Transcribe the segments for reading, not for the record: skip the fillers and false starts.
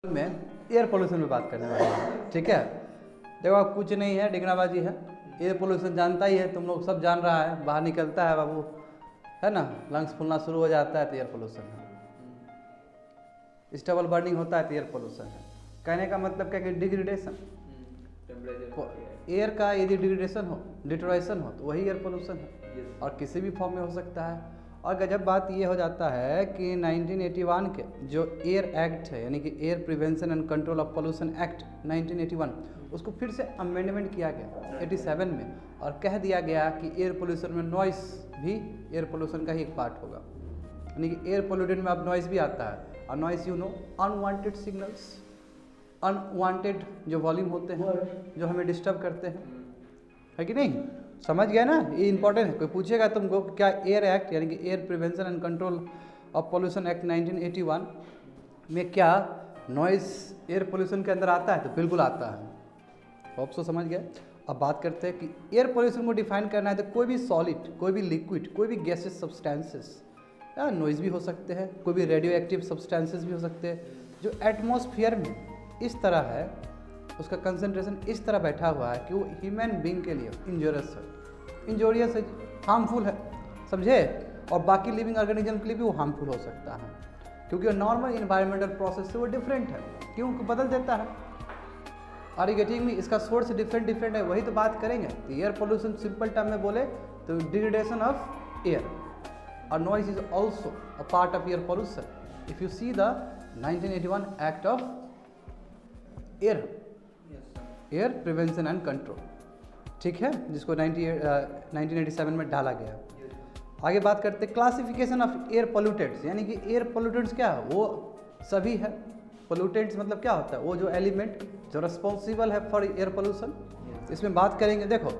में air pollution में बात करने वाले हैं। ठीक है, देखो आप कुछ नहीं है, डिगनाबाजी है। एयर पोल्यूशन जानता ही है, तुम लोग सब जान रहा है, बाहर निकलता है बाबू, है ना, लंग्स फूलना शुरू हो जाता है तो एयर पोल्यूशन है। स्टेबल बर्निंग होता है तो एयर पोल्यूशन है। कहने का मतलब क्या कि डिग्रेडेशन, एयर का यदि डिग्रेडेशन हो, डिटोरेशन हो तो वही एयर पोल्यूशन है, और किसी भी फॉर्म में हो सकता है। और गजब बात ये हो जाता है कि 1981 के जो एयर एक्ट है, यानी कि air prevention and control of pollution act 1981, उसको फिर से अमेंडमेंट किया गया 87 में, और कह दिया गया कि एयर पोल्यूशन में नॉइस भी एयर पोल्यूशन का ही एक पार्ट होगा। यानी कि एयर पोल्यूटेंट में अब नॉइस भी आता है, और noise you know unwanted signals, unwanted जो वॉल्यूम होते हैं जो हमें डिस्टर्ब करते हैं, है कि नहीं? समझ गया ना, ये इंपॉर्टेंट है। कोई पूछेगा तुमको क्या एयर एक्ट यानी कि air prevention and control of pollution act 1981 में क्या नॉइस एयर पोल्यूशन के अंदर आता है, तो बिल्कुल आता है। होप सो समझ गए। अब बात करते हैं कि एयर पोल्यूशन को डिफाइन करना है तो कोई भी सॉलिड, कोई भी लिक्विड, कोई भी गैसेस सब्सटेंसेस या नॉइज भी हो सकते हैं, कोई भी रेडियो एक्टिव सब्सटेंसेस भी हो सकते हैं जो एटमॉस्फेयर में इस तरह है, उसका कंसंट्रेशन इस तरह बैठा हुआ है कि वो ह्यूमन बींग के लिए इंजोरियस है, हार्मफुल है, समझे? और बाकी लिविंग ऑर्गेनिज्म के लिए भी वो हार्मफुल हो सकता है, क्योंकि नॉर्मल इन्वायरमेंटल प्रोसेस से वो डिफरेंट है, क्योंकि बदल देता है। Are you getting me? इसका सोर्स डिफरेंट है, वही तो बात करेंगे। तो एयर पोल्यूशन सिंपल टर्म में बोले तो डिग्रेडेशन ऑफ एयर, और noise is also a part of air pollution. If you see the 1981 act of air prevention and control, ठीक है, जिसको 1987 में डाला गया। आगे बात करते हैं क्लासिफिकेशन ऑफ एयर पोल्यूटेंट्स, यानी कि एयर पोल्यूटेंट्स क्या है, वो सभी है। पोल्यूटेंट्स मतलब क्या होता है, वो जो एलिमेंट जो रिस्पॉन्सिबल है फॉर एयर पोल्यूशन, इसमें बात करेंगे। देखो,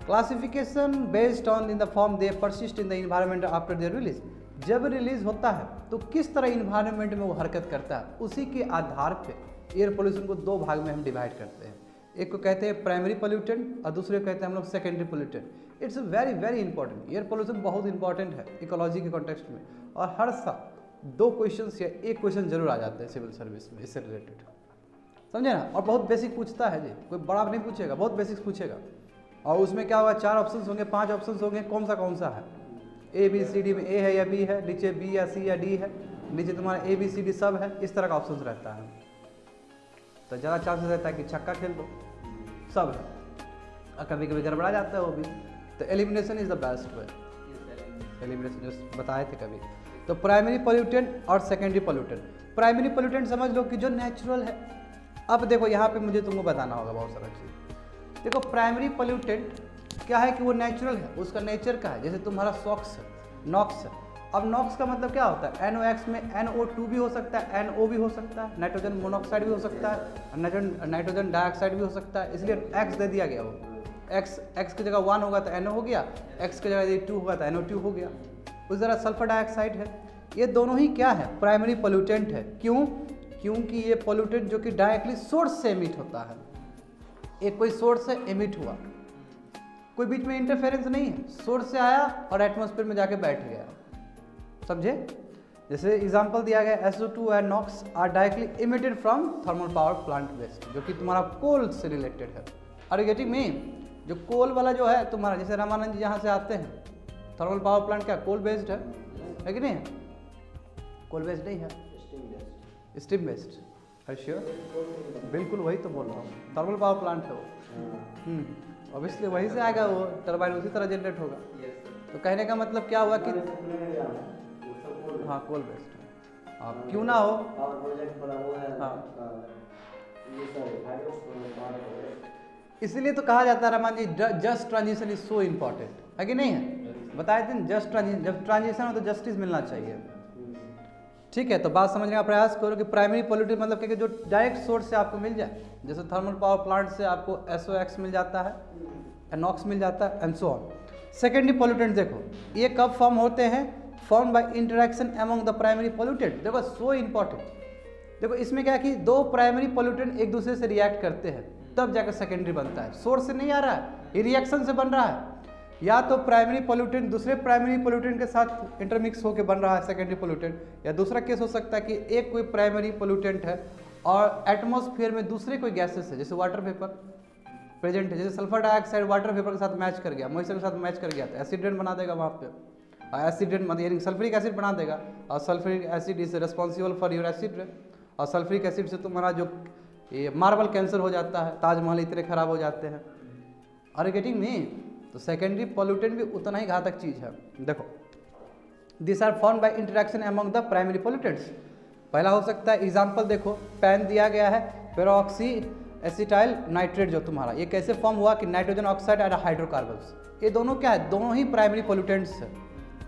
classification based on in the form they persist in the environment after their release. जब रिलीज होता है तो किस तरह इन्वायरमेंट में वो हरकत करता है, उसी के आधार पे एयर पोल्यूशन को दो भाग में हम डिवाइड करते हैं। एक को कहते हैं प्राइमरी पोल्यूटेंट और दूसरे को कहते हैं हम लोग secondary pollutant. It's very very important. Air pollution बहुत इंपॉर्टेंट है इकोलॉजी के कॉन्टेक्स्ट में, और हर साल 2 क्वेश्चन या 1 क्वेश्चन जरूर आ जाते हैं सिविल सर्विस में इससे रिलेटेड, समझे ना? और बहुत बेसिक पूछता है जी, कोई बड़ा नहीं पूछेगा, बहुत बेसिक पूछेगा। और उसमें क्या होगा, 4 ऑप्शन होंगे, 5 ऑप्शन होंगे, कौन सा है, ए बी सी डी में ए है या बी है, नीचे बी या सी या डी है, नीचे तुम्हारा ए बी सी डी सब है, इस तरह का ऑप्शन रहता है। तो ज़्यादा चांसेस रहता है कि छक्का खेल दो, सब है, और कभी कभी गड़बड़ा जाता है वो भी। तो elimination is the best way, elimination जो बताए थे कभी। तो प्राइमरी पोल्यूटेंट और सेकेंडरी पोल्यूटेंट। प्राइमरी पोल्यूटेंट समझ लो कि जो नेचुरल है। अब देखो यहाँ पे मुझे तुमको बताना होगा बहुत सारा चीज़। देखो, प्राइमरी पोल्यूटेंट क्या है कि वो नेचुरल है, उसका नेचर का है। जैसे तुम्हारा सॉक्स है, नॉक्स है। अब नॉक्स का मतलब क्या होता है, NOx में NO2 भी हो सकता है, NO भी हो सकता है, नाइट्रोजन मोनोऑक्साइड भी हो सकता है, नाइट्रोजन डाइऑक्साइड भी हो सकता है, इसलिए X दे दिया गया। वो X की जगह 1 होगा तो NO हो गया, X की जगह यदि 2 होगा तो NO2 हो गया। उस तरह सल्फर डाइऑक्साइड है। ये दोनों ही क्या है, प्राइमरी पोल्यूटेंट है। क्यों? क्योंकि ये पोल्यूटेंट जो कि डायरेक्टली सोर्स से एमिट होता है। एक कोई सोर्स से एमिट हुआ, कोई बीच में इंटरफेरेंस नहीं है, सोर्स से आया और एटमॉस्फेयर में जाके बैठ गया, समझे? जैसे एग्जांपल दिया गया, SO2 and NOx are directly emitted from thermal power plant waste, जो कि तुम्हारा कोल से रिलेटेड है। Are you getting me? जो कोल वाला जो है तुम्हारा, जैसे रामानंद जी यहाँ से आते हैं, थर्मल पावर प्लांट क्या कोल बेस्ड है कि नहीं? कोल बेस्ड नहीं है, स्टीम बेस्ड है। श्योर? बिल्कुल वही तो बोल रहा हूँ, थर्मल पावर प्लांट है वो। ऑब्वियसली वहीं से आएगा वो, टरबाइन उसी तरह जनरेट होगा। तो कहने का मतलब क्या हुआ कि हाँ, कोल बेस्ड है। आप क्यों ना हो, हाँ, इसीलिए तो कहा जाता है Raman ji, just transition is so important, है कि नहीं है? बताए थे जस्ट ट्रांजिशन, जब ट्रांजिशन हो तो जस्टिस मिलना चाहिए। ठीक है, तो बात समझने का प्रयास करो कि प्राइमरी पोल्यूटेंट मतलब क्या, जो डायरेक्ट सोर्स से आपको मिल जाए। जैसे थर्मल पावर प्लांट से आपको SOx मिल जाता है, NOx मिल जाता है, and so on. Secondary pollutant देखो, ये कब फॉर्म होते हैं, form by interaction among the primary pollutant. देखो, सो इंपॉर्टेंट। देखो, इसमें क्या है कि 2 प्राइमरी पोल्यूटेंट एक दूसरे से रिएक्ट करते हैं, तब जाकर सेकेंडरी बनता है। सोर्स से नहीं आ रहा है, ये रिएक्शन से बन रहा है। या तो प्राइमरी पोल्यूटेंट दूसरे प्राइमरी पोल्यूटेंट के साथ इंटरमिक्स होकर बन रहा है सेकेंडरी पोल्यूटेंट, या दूसरा केस हो सकता है कि एक कोई प्राइमरी पोल्यूटेंट है और एटमॉस्फेयर में दूसरे कोई गैसेस है, जैसे वाटर वेपर प्रेजेंट है, जैसे सल्फर डाइऑक्साइड वाटर वेपर के साथ मैच कर गया, मॉइस्चर के साथ मैच कर गया तो एसिड रेन बना देगा वहाँ पे, और एसिड रेन मतलब यानी सल्फ्रिक एसिड बना देगा, और sulphuric acid is responsible for your acid rain, और सल्फ्रिक एसिड से तुम्हारा जो ये मार्बल कैंसर हो जाता है, ताजमहल इतने खराब हो जाते हैं। Are getting me? तो सेकेंडरी पोल्यूटेंट भी उतना ही घातक चीज़ है। देखो this are form by interaction among the primary pollutants. पहला हो सकता है एग्जाम्पल देखो, पैन दिया गया है पेरोक्सी एसिटाइल नाइट्रेट, जो तुम्हारा ये कैसे फॉर्म हुआ कि नाइट्रोजन ऑक्साइड एंड हाइड्रोकार्बन्स, ये दोनों क्या है, दोनों ही प्राइमरी पोल्यूटेंट्स है,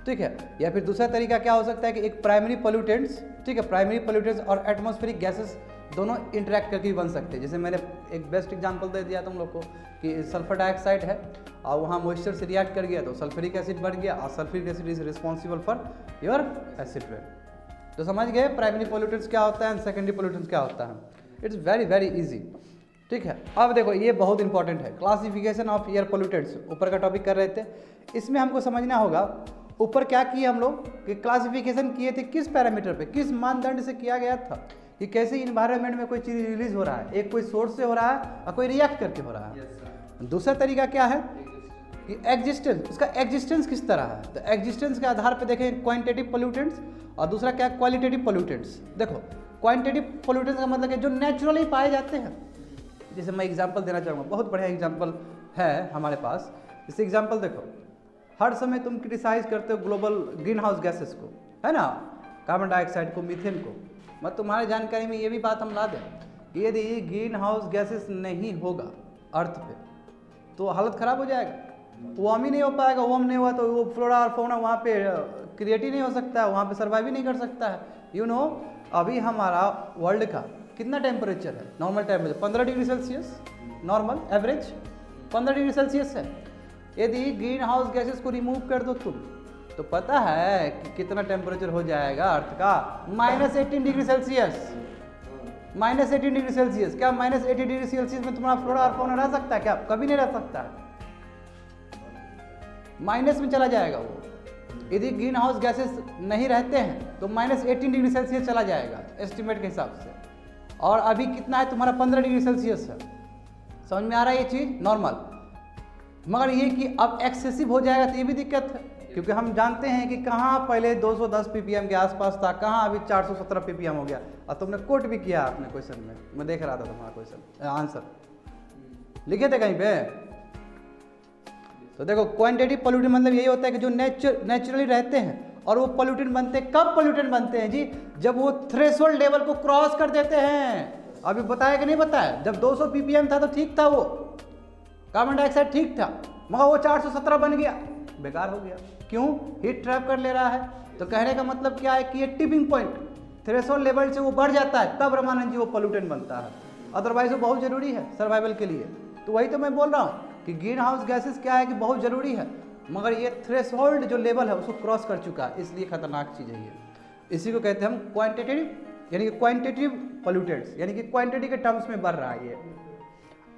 ठीक है। या फिर दूसरा तरीका क्या हो सकता है कि एक प्राइमरी पोल्यूटेंट्स, ठीक है, प्राइमरी पोल्यूटेंट्स और एटमॉस्फेरिक गैसेस दोनों इंटरेक्ट करके भी बन सकते हैं। जैसे मैंने एक बेस्ट एग्जांपल दे दिया तुम लोग को कि सल्फर डाइऑक्साइड है और वहाँ मॉइस्चर से रिएक्ट कर गया तो सल्फ्यूरिक एसिड बन गया, और sulphuric acid is responsible for your acid rain. तो समझ गए प्राइमरी पोल्यूटेंट्स क्या होता है एंड सेकेंडरी पोल्यूटेंट्स क्या होता है। इट्स वेरी वेरी इजी, ठीक है। अब देखो ये बहुत इंपॉर्टेंट है, क्लासिफिकेशन ऑफ एयर पोल्यूटेंट्स, ऊपर का टॉपिक कर रहे थे। इसमें हमको समझना होगा ऊपर क्या किए हम लोग कि क्लासिफिकेशन किए थे किस पैरामीटर पे, किस मानदंड से किया गया था कि कैसे इन्वायरमेंट में कोई चीज़ रिलीज हो रहा है, एक कोई सोर्स से हो रहा है और कोई रिएक्ट करके हो रहा है। दूसरा तरीका क्या है कि एग्जिस्टेंस, उसका एग्जिस्टेंस किस तरह है, तो एग्जिस्टेंस के आधार पे देखें क्वांटिटेटिव पोल्यूटेंट्स, और दूसरा क्या क्वालिटेटिव पोल्यूटेंट्स। देखो क्वांटिटेटिव पोल्यूटेंट्स का मतलब है जो नेचुरली पाए जाते हैं। जैसे मैं एग्जांपल देना चाहूँगा, बहुत बढ़िया एग्जांपल है हमारे पास। जैसे एग्जांपल देखो, हर समय तुम क्रिटिसाइज करते हो ग्लोबल ग्रीन हाउस गैसेस को, है ना, कार्बन डाइऑक्साइड को, मीथेन को। मैं तुम्हारी जानकारी में ये भी बात हम ला दें कि यदि ग्रीन हाउस गैसेस नहीं होगा अर्थ पे तो हालत ख़राब हो जाएगा, वार्म ही नहीं हो पाएगा। वार्म नहीं हुआ तो वो फ्लोरा और फौना वहाँ पे क्रिएट ही नहीं हो सकता है, वहाँ पे सर्वाइव ही नहीं कर सकता है। यू नो अभी हमारा वर्ल्ड का कितना टेम्परेचर है, normal temperature 15 degree Celsius, normal average 15 degree Celsius है। यदि ग्रीन हाउस गैसेस को रिमूव कर दो तुम तो पता है कि कितना टेम्परेचर हो जाएगा अर्थ का, -18 डिग्री सेल्सियस, -18 डिग्री सेल्सियस। क्या -80 डिग्री सेल्सियस में तुम्हारा फ्लोरा और फौना रह सकता है? क्या कभी नहीं रह सकता है, माइनस में चला जाएगा वो। यदि ग्रीन हाउस गैसेस नहीं रहते हैं तो -18 डिग्री सेल्सियस चला जाएगा एस्टिमेट के हिसाब से, और अभी कितना है तुम्हारा 15 डिग्री सेल्सियस है। समझ में आ रहा है ये चीज़ नॉर्मल। मगर ये कि अब एक्सेसिव हो जाएगा तो ये भी दिक्कत है, क्योंकि हम जानते हैं कि कहाँ पहले 210 ppm के आसपास था, कहाँ अभी 417 ppm हो गया। और तुमने कोट भी किया अपने क्वेश्चन में, मैं देख रहा था तुम्हारा क्वेश्चन आंसर लिखे थे कहीं पे। तो देखो क्वांटिटेटिव पोल्यूटेंट मतलब यही होता है कि जो नेचुरली रहते हैं, और वो पोल्यूटेंट बनते कब पोल्यूटेंट बनते हैं जी, जब वो थ्रेशोल्ड लेवल को क्रॉस कर देते हैं। अभी बताया कि नहीं बताया, जब 200 ppm था तो ठीक था, वो कार्बन डाइऑक्साइड ठीक था, मगर वो 417 बन गया, बेकार हो गया। क्यों? हीट ट्रैप कर ले रहा है। तो कहने का मतलब क्या है कि ये टिपिंग पॉइंट थ्रेशोल्ड लेवल से वो बढ़ जाता है, तब रमानंद जी वो पोल्यूटेंट बनता है, अदरवाइज वो बहुत जरूरी है सर्वाइवल के लिए। तो वही तो मैं बोल रहा हूँ कि ग्रीन हाउस गैसेस क्या है कि बहुत जरूरी है, मगर ये थ्रेशोल्ड जो लेवल है उसको क्रॉस कर चुका है, इसलिए खतरनाक चीज़ है ये। इसी को कहते हैं हम क्वांटिटेटिव, यानी कि क्वांटिटेटिव पोल्यूटेंट्स, यानी कि क्वांटिटी के टर्म्स में बढ़ रहा है ये।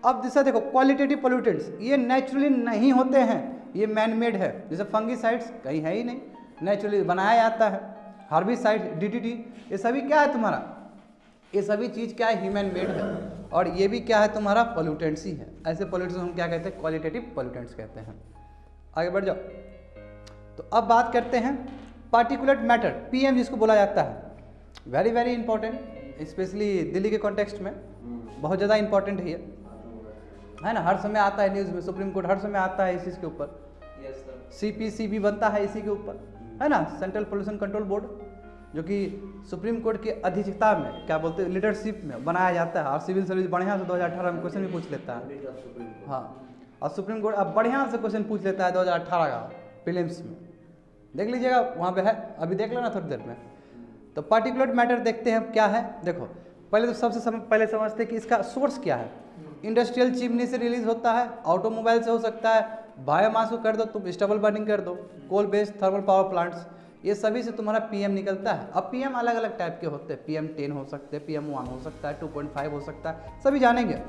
अब जैसा देखो क्वालिटेटिव पोल्यूटेंट्स ये नेचुरली नहीं होते हैं, ये मैन मेड है। जैसे फंगीसाइड्स कहीं है ही नहीं, नेचुरली बनाया जाता है। हार्बिसाइड, डीडीटी, ये सभी क्या है तुम्हारा, ये सभी चीज़ क्या है, ह्यूमन मेड है, और ये भी क्या है तुम्हारा पोल्यूटेंट्स ही है। ऐसे पोल्यूटेंट्स हम क्या कहते हैं, क्वालिटेटिव पोल्यूटेंट्स कहते हैं। आगे बढ़ जाओ। तो अब बात करते हैं पार्टिकुलेट मैटर, पीएम जिसको बोला जाता है। Very very important, specially Delhi के कॉन्टेक्स्ट में बहुत ज़्यादा इंपॉर्टेंट है ना। हर समय आता है न्यूज़ में, सुप्रीम कोर्ट हर समय आता है इस चीज़ के ऊपर। CPC भी बनता है इसी के ऊपर, है ना, सेंट्रल पोल्यूशन कंट्रोल बोर्ड, जो कि सुप्रीम कोर्ट की अध्यक्षता में क्या बोलते हैं लीडरशिप में बनाया जाता है। और सिविल सर्विस बढ़िया से 2018 में क्वेश्चन भी पूछ लेता है। हाँ, और सुप्रीम कोर्ट अब बढ़िया से क्वेश्चन पूछ लेता है 2018 का प्रीलिम्स में, देख लीजिएगा वहाँ पे है, अभी देख लेना थोड़ी देर में। तो पार्टिकुलेट मैटर देखते हैं क्या है। देखो पहले तो सबसे पहले समझते हैं कि इसका सोर्स क्या है। इंडस्ट्रियल चिमनी से रिलीज होता है, ऑटोमोबाइल से हो सकता है, बायोमास को कर दो तुम, स्टबल बर्निंग कर दो, coal based thermal power plants, ये सभी से तुम्हारा पीएम निकलता है। अब पीएम अलग अलग टाइप के होते हैं, PM10 हो सकते हैं, PM1 हो सकता है, 2.5 हो सकता है, सभी जानेंगे।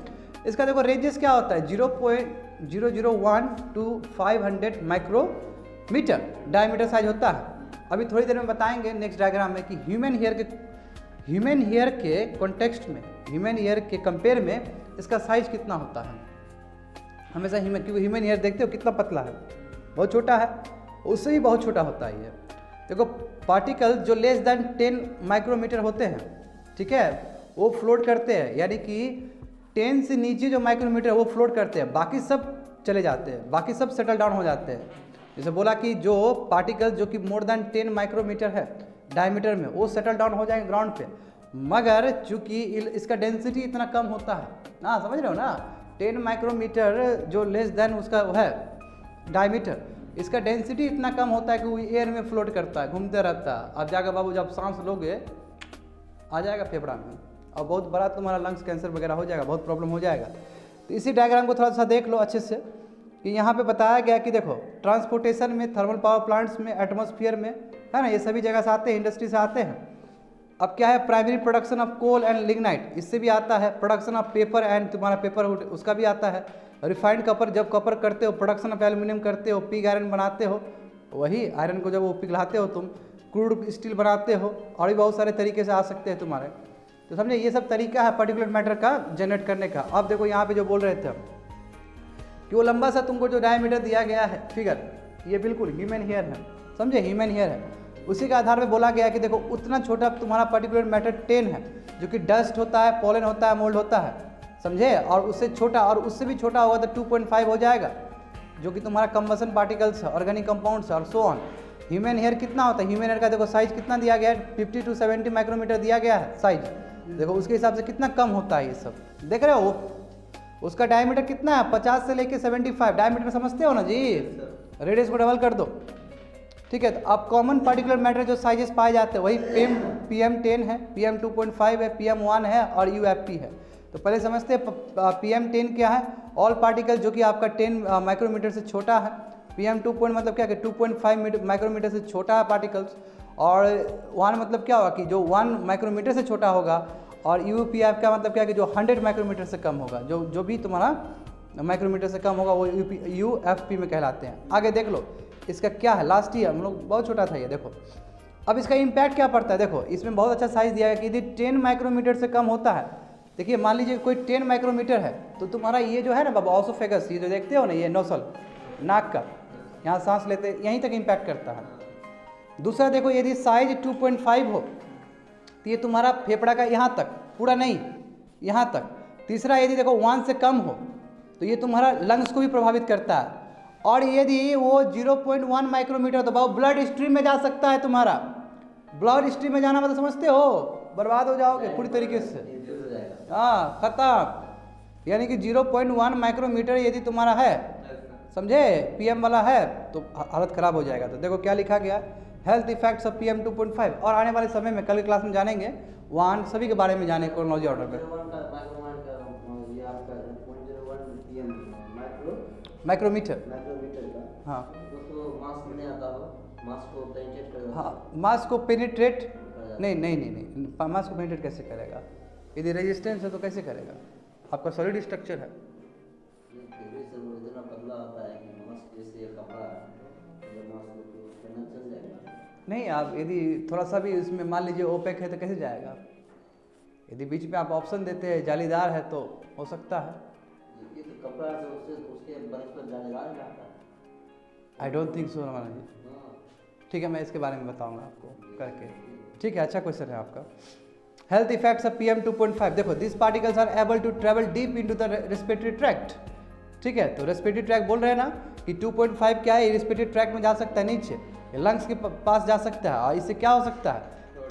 इसका देखो रेंजेस क्या होता है, 0.001 to 500 माइक्रोमीटर डायमीटर साइज होता है। अभी थोड़ी देर में बताएंगे नेक्स्ट डायग्राम में कि ह्यूमन हेयर के ह्यूमन हेयर के कॉन्टेक्स्ट में, ह्यूमन हेयर के कंपेयर में इसका साइज कितना होता है हमेशा क्योंकि ह्यूमन हेयर देखते हो कितना पतला है, बहुत छोटा है, उससे भी बहुत छोटा होता है ये। देखो पार्टिकल जो लेस देन 10 माइक्रोमीटर होते हैं, ठीक है, वो फ्लोट करते हैं, यानी कि 10 से नीचे जो माइक्रोमीटर है वो फ्लोट करते हैं, बाकी सब चले जाते हैं, बाकी सब सेटल डाउन हो जाते हैं। जैसे बोला कि जो पार्टिकल जो कि मोर देन 10 माइक्रोमीटर है डायमीटर में, वो सेटल डाउन हो जाएंगे ग्राउंड पे, मगर चूंकि इसका डेंसिटी इतना कम होता है ना, समझ रहे हो ना, 10 माइक्रोमीटर जो लेस देन उसका है डायमीटर, इसका डेंसिटी इतना कम होता है कि वो एयर में फ्लोट करता है, घूमते रहता है। अब जाकर बाबू जब सांस लोगे आ जाएगा फेफड़ा में और बहुत बड़ा तुम्हारा लंग्स कैंसर वगैरह हो जाएगा, बहुत प्रॉब्लम हो जाएगा। तो इसी डायग्राम को थोड़ा सा देख लो अच्छे से कि यहाँ पे बताया गया कि देखो ट्रांसपोर्टेशन में, थर्मल पावर प्लांट्स में, एटमॉस्फेयर में, है ना, ये सभी जगह से आते हैं, इंडस्ट्री से आते हैं। अब क्या है, primary production of coal and lignite, इससे भी आता है, प्रोडक्शन ऑफ पेपर एंड तुम्हारा पेपर उसका भी आता है, रिफाइंड कपर, जब कपर करते हो, प्रोडक्शन ऑफ एल्यूमिनियम करते हो, पिग आयरन बनाते हो, वही आयरन को जब वो पिघलाते हो तुम, क्रूड स्टील बनाते हो, और भी बहुत सारे तरीके से आ सकते हैं तुम्हारे। तो समझे, ये सब तरीका है पर्टिकुलर मैटर का जनरेट करने का। अब देखो यहाँ पे जो बोल रहे थे हम कि वो लंबा सा तुमको जो डायमीटर दिया गया है फिगर, ये बिल्कुल ह्यूमन हेयर है, समझे, ह्यूमन हेयर है, उसी के आधार पे बोला गया है कि देखो उतना छोटा तुम्हारा पर्टिकुलर मैटर 10 है, जो कि डस्ट होता है, पोलन होता है, मोल्ड होता है, समझे, और उससे छोटा, और उससे भी छोटा होगा तो 2.5 हो जाएगा, जो कि तुम्हारा कंबसन पार्टिकल्स है, ऑर्गेनिक कंपाउंड्स और सो ऑन। ह्यूमन हेयर कितना होता है, ह्यूमन हेयर का देखो साइज कितना दिया गया है, 50 to 70 माइक्रोमीटर दिया गया है साइज, देखो उसके हिसाब से कितना कम होता है ये सब, देख रहे हो। उसका डायमीटर कितना है, 50 से लेके 75 डायमीटर, समझते हो ना जी, रेडियस को डबल कर दो, ठीक है। तो अब कॉमन पार्टिकुलर मैटर जो साइजेस पाए जाते हैं वही PM10 है, PM2.5 है, PM1 है और UFP है। तो पहले समझते हैं PM10 क्या है, ऑल पार्टिकल जो कि आपका 10 माइक्रोमीटर से छोटा है, PM2 मतलब क्या कि 2.5 माइक्रोमीटर से छोटा है पार्टिकल्स, और 1 मतलब क्या होगा कि जो 1 माइक्रोमीटर से छोटा होगा, और UPF का मतलब क्या कि जो 100 माइक्रोमीटर से कम होगा, जो भी तुम्हारा माइक्रोमीटर से कम होगा वो UFP में कहलाते हैं। आगे देख लो इसका क्या है, लास्ट ईयर हम लोग बहुत छोटा था ये, देखो अब इसका इम्पैक्ट क्या पड़ता है, देखो इसमें बहुत अच्छा साइज दिया है कि यदि 10 माइक्रोमीटर से कम होता है, देखिए मान लीजिए कोई 10 माइक्रोमीटर है, तो तुम्हारा ये जो है ना बाबा ऑसोफेगस, ये जो देखते हो ना, ये नोसल नाक का, यहाँ सांस लेते यहीं तक इम्पैक्ट करता है। दूसरा देखो यदि साइज 2.5 हो तो ये तुम्हारा फेफड़ा का यहाँ तक, पूरा नहीं यहाँ तक। तीसरा यदि देखो 1 से कम हो तो ये तुम्हारा लंग्स को भी प्रभावित करता है, और यदि वो 0.1 माइक्रोमीटर तो बाबू ब्लड स्ट्रीम में जा सकता है तुम्हारा। ब्लड स्ट्रीम में जाना मतलब समझते हो, बर्बाद हो जाओगे पूरी तरीके से, हाँ खत्म। यानी कि 0.1 माइक्रोमीटर यदि तुम्हारा है, समझे, PM वाला है, तो हालत ख़राब हो जाएगा। तो देखो क्या लिखा गया, हेल्थ इफेक्ट्स ऑफ PM2.5, और आने वाले समय में कल की क्लास में जानेंगे, वहाँ सभी के बारे में जाने क्रोनोलॉजी ऑर्डर में। माइक्रोमीटर, हाँ हाँ, मास को पेनिट्रेट नहीं, मास को पेनिट्रेट कैसे करेगा, यदि रेजिस्टेंस है तो कैसे करेगा, आपका सॉलिड स्ट्रक्चर है। नहीं, आप यदि थोड़ा सा भी इसमें मान लीजिए ओपेक है तो कैसे जाएगा, यदि बीच में आप ऑप्शन देते हैं जालीदार है तो हो सकता है। ये तो कपड़ा से उसके पर जालीदार रहता है, I don't think so Raman ji. ठीक है, मैं इसके बारे में बताऊंगा आपको करके, ठीक है। अच्छा क्वेश्चन है आपका। हेल्थ इफेक्ट्स ऑफ PM2.5, देखो this particles are able to travel deep into the respiratory tract, ठीक है। तो रेस्पिरेटरी ट्रैक्ट बोल रहे हैं ना कि 2.5 क्या है, रेस्पिरेटरी ट्रैक्ट में जा सकता है, नीचे लंग्स के पास जा सकता है, और इससे क्या हो सकता है,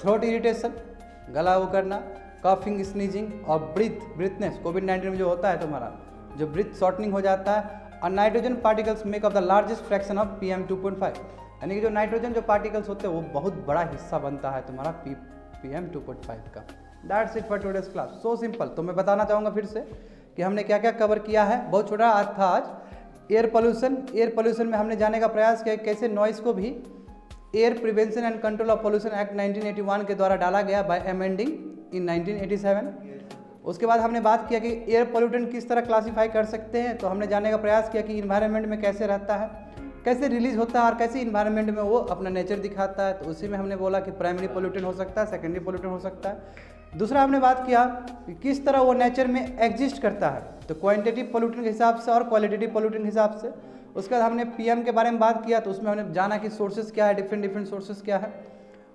थ्रोट इरिटेशन, गला वो करना, कॉफिंग, स्नीजिंग और ब्रीथनेस। कोविड-19 में जो होता है तुम्हारा जो ब्रीथ शॉर्टनिंग हो जाता है। और nitrogen particles make of the largest fraction of PM2.5, यानी कि जो नाइट्रोजन जो पार्टिकल्स होते हैं वो बहुत बड़ा हिस्सा बनता है तुम्हारा PM2.5 का। That's it for today's class, so simple. तो मैं बताना चाहूँगा फिर से कि हमने क्या क्या कवर किया है, बहुत छोटा आज था आज। एयर पोल्यूशन में हमने जाने का प्रयास किया कैसे नॉइस को भी air prevention and control of pollution act 1981 के द्वारा डाला गया बाय अमेंडिंग इन 1987। उसके बाद हमने बात किया कि एयर पोल्यूटेंट किस तरह क्लासीफाई कर सकते हैं, तो हमने जानने का प्रयास किया कि इन्वायरमेंट में कैसे रहता है, कैसे रिलीज होता है और कैसे इन्वायरमेंट में वो अपना नेचर दिखाता है। तो उसी में हमने बोला कि प्राइमरी पोल्यूटेंट हो सकता है, सेकेंडरी पोल्यूटेंट हो सकता है। दूसरा हमने बात किया कि किस तरह वो नेचर में एग्जिस्ट करता है, तो क्वांटिटेटिव पोल्यूटेंट के हिसाब से और क्वालिटेटिव पोल्यूटेंट के हिसाब से। उसके बाद हमने पीएम के बारे में बात किया, तो उसमें हमने जाना कि सोर्सेज क्या है, डिफरेंट सोर्सेज क्या है।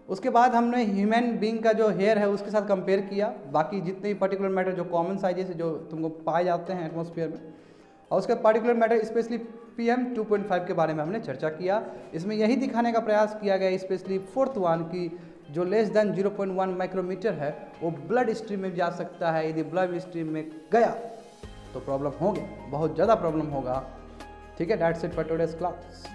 उसके बाद हमने ह्यूमन बींग का जो हेयर है उसके साथ कंपेयर किया बाकी जितने भी पर्टिकुलर मैटर जो कॉमन साइजेस जो तुमको पाए जाते हैं एटमॉस्फेयर में, और उसके पर्टिकुलर मैटर स्पेशली PM 2.5 के बारे में हमने चर्चा किया। इसमें यही दिखाने का प्रयास किया गया स्पेशली फोर्थ वन की जो लेस देन 0.1 माइक्रोमीटर है वो ब्लड स्ट्रीम में जा सकता है। यदि ब्लड स्ट्रीम में गया तो प्रॉब्लम होगी, बहुत ज़्यादा प्रॉब्लम होगा। ठीक है, that's it for today's class.